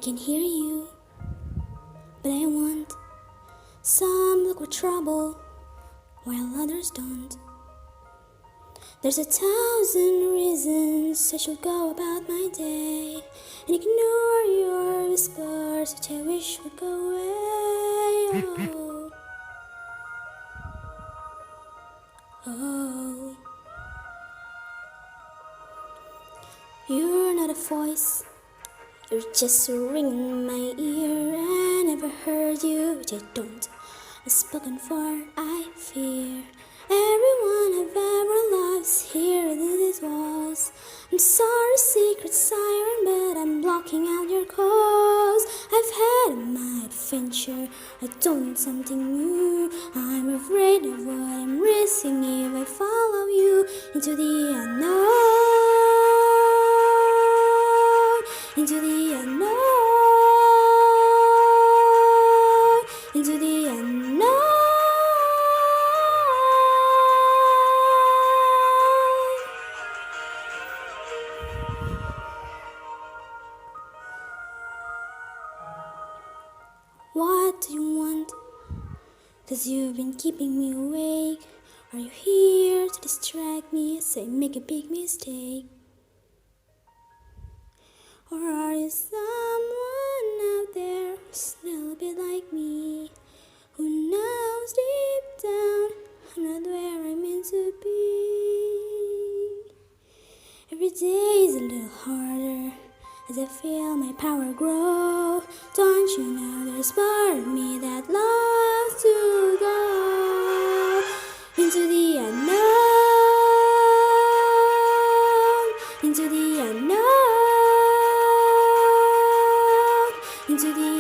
can hear you, but I want. Some look with trouble, while others don't. There's 1,000 reasons I should go about my day and ignore your whispers, which I wish would go away. Oh, you're not a voice, you're just a ring in my ear. I never heard you, which I don't. Unspoken for, I fear. Everyone I've ever loved is here within these walls. I'm sorry, secret siren, but I'm blocking out your calls. I've had my adventure, I don't want something new. I'm afraid of what I'm risking if I follow you into the unknown, into the unknown, into the unknown. What do you want? 'Cause you've been keeping me awake. Are you here to distract me as I make a big mistake? Or are you someone out there who's a little bit like me, who knows deep down I'm not where I'm meant to be? Every day is a little harder as I feel my power grow. Don't you know there's part of me that loves to go into the unknown, into the unknown, into the